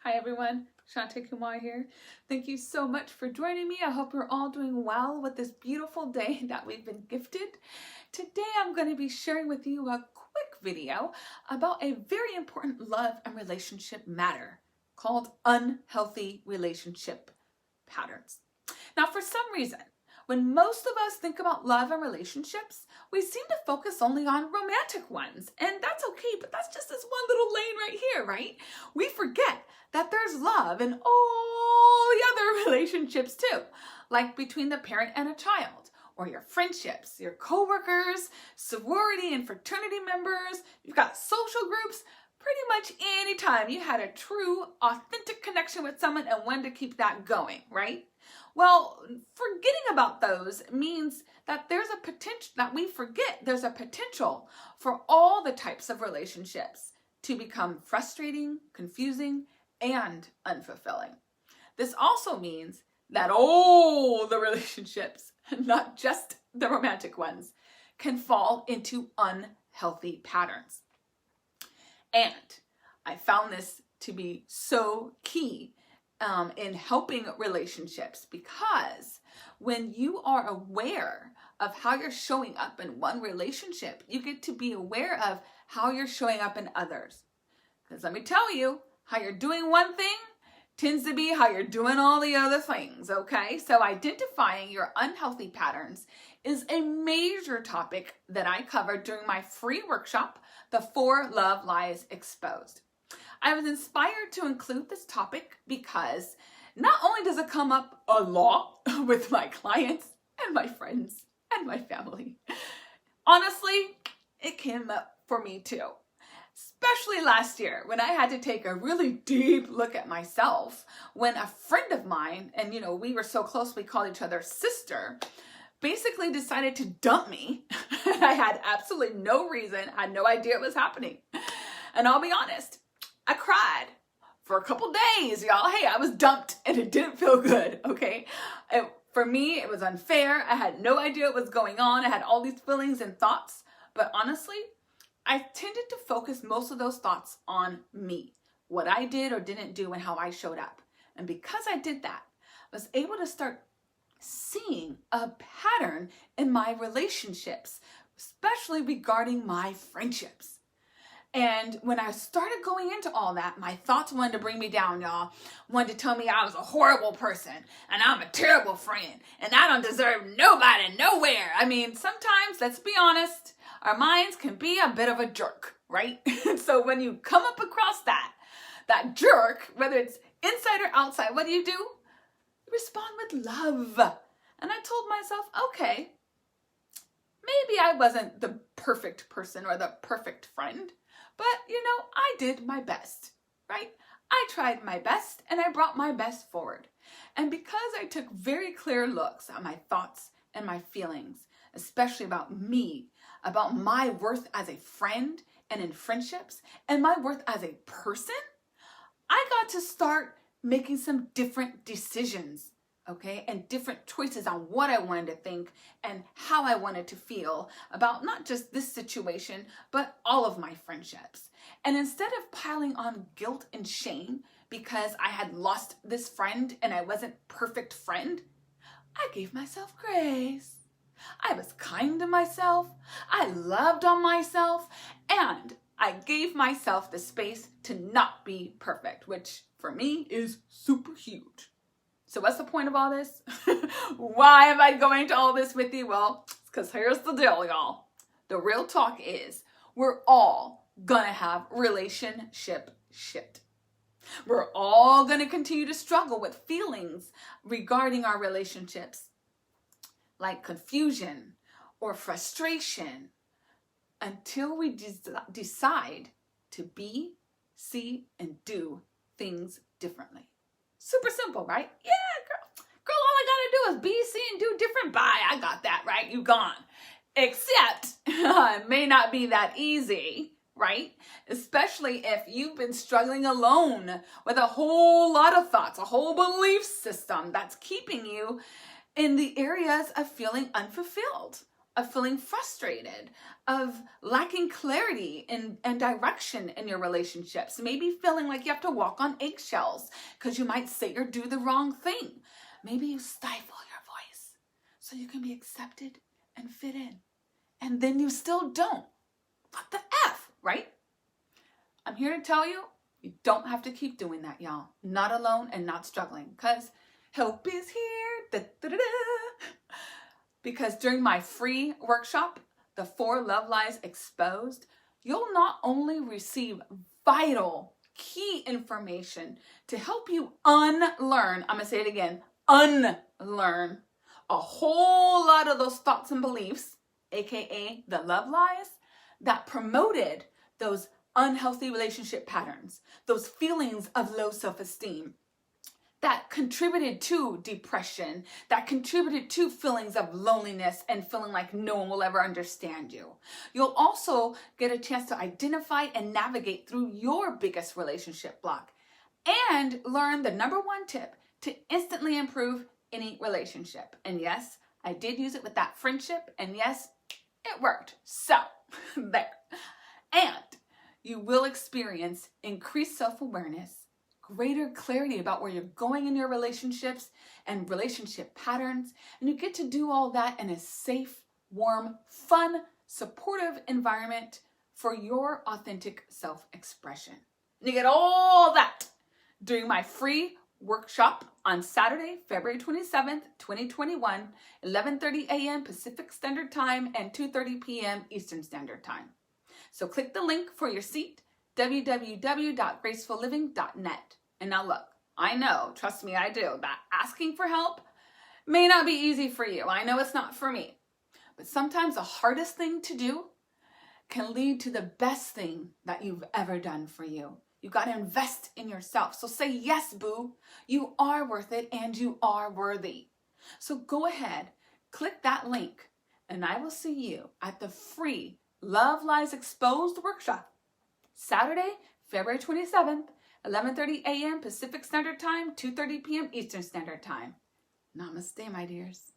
Hi everyone, Shante Kumar here. Thank you so much for joining me. I hope you're all doing well with this beautiful day that we've been gifted. Today I'm going to be sharing with you a quick video about a very important love and relationship matter called unhealthy relationship patterns. Now, for some reason, when most of us think about love and relationships, we seem to focus only on romantic ones. And that's okay, but that's just this one little lane right here, right? We forget that there's love in all the other relationships too, like between the parent and a child, or your friendships, your coworkers, sorority and fraternity members. You've got social groups. Pretty much anytime you had a true, authentic connection with someone and wanted to keep that going, right? Well, forgetting about those means that there's a potential that we forget there's a potential for all the types of relationships to become frustrating, confusing, and unfulfilling. This also means that all the relationships, not just the romantic ones, can fall into unhealthy patterns. And I found this to be so key in helping relationships, because when you are aware of how you're showing up in one relationship, you get to be aware of how you're showing up in others. Because let me tell you, how you're doing one thing tends to be how you're doing all the other things, okay? So identifying your unhealthy patterns is a major topic that I covered during my free workshop, The 4 Love Lies Exposed. I was inspired to include this topic because not only does it come up a lot with my clients and my friends and my family, honestly, it came up for me too. Especially last year when I had to take a really deep look at myself when a friend of mine, and we were so close we called each other sister, basically decided to dump me. I had absolutely no reason, I had no idea it was happening. And I'll be honest, I cried for a couple days, y'all. Hey, I was dumped and it didn't feel good, okay? For me, it was unfair. I had no idea what was going on. I had all these feelings and thoughts, but honestly, I tended to focus most of those thoughts on me, what I did or didn't do and how I showed up. And because I did that, I was able to start seeing a pattern in my relationships, especially regarding my friendships. And when I started going into all that, my thoughts wanted to bring me down, y'all. Wanted to tell me I was a horrible person and I'm a terrible friend and I don't deserve nobody, nowhere. I mean, sometimes, let's be honest, our minds can be a bit of a jerk, right? So when you come up across that jerk, whether it's inside or outside, what do? You respond with love. And I told myself, okay, maybe I wasn't the perfect person or the perfect friend, but I did my best, right? I tried my best and I brought my best forward. And because I took very clear looks at my thoughts and my feelings, especially about me, about my worth as a friend and in friendships, and my worth as a person, I got to start making some different decisions, okay, and different choices on what I wanted to think and how I wanted to feel about not just this situation, but all of my friendships. And instead of piling on guilt and shame because I had lost this friend and I wasn't perfect friend, I gave myself grace. I was kind to myself, I loved on myself, and I gave myself the space to not be perfect, which for me is super huge. So what's the point of all this? Why am I going to all this with you? Well, it's because here's the deal, y'all. The real talk is we're all gonna have relationship shit. We're all gonna continue to struggle with feelings regarding our relationships, like confusion or frustration, until we decide to be, see, and do things differently. Super simple, right? Yeah, girl, all I gotta do is be, see, and do different. Bye, I got that, right? You gone. Except it may not be that easy, right? Especially if you've been struggling alone with a whole lot of thoughts, a whole belief system that's keeping you in the areas of feeling unfulfilled. of feeling frustrated, of lacking clarity and direction in your relationships, maybe feeling like you have to walk on eggshells because you might say or do the wrong thing. Maybe you stifle your voice so you can be accepted and fit in. And then you still don't. What the F, right? I'm here to tell you, you don't have to keep doing that, y'all. Not alone and not struggling, because help is here. Da, da, da, da. Because during my free workshop, The 4 Love Lies Exposed, you'll not only receive vital, key information to help you unlearn, I'm going to say it again, unlearn a whole lot of those thoughts and beliefs, aka the love lies, that promoted those unhealthy relationship patterns, those feelings of low self-esteem, that contributed to depression, that contributed to feelings of loneliness and feeling like no one will ever understand you. You'll also get a chance to identify and navigate through your biggest relationship block and learn the #1 tip to instantly improve any relationship. And yes, I did use it with that friendship, and yes, it worked. So, there. And you will experience increased self-awareness, greater clarity about where you're going in your relationships and relationship patterns, and you get to do all that in a safe, warm, fun, supportive environment for your authentic self-expression. And you get all that during my free workshop on Saturday, February 27th, 2021, 11:30 a.m. Pacific Standard Time and 2:30 p.m. Eastern Standard Time. So click the link for your seat, www.gracefulliving.net. And now look, I know, trust me, I do, that asking for help may not be easy for you. I know it's not for me. But sometimes the hardest thing to do can lead to the best thing that you've ever done for you. You got to invest in yourself. So say yes, boo. You are worth it and you are worthy. So go ahead, click that link, and I will see you at the free Love Lies Exposed workshop, Saturday, February 27th, 11:30 a.m. Pacific Standard Time, 2:30 p.m. Eastern Standard Time. Namaste, my dears.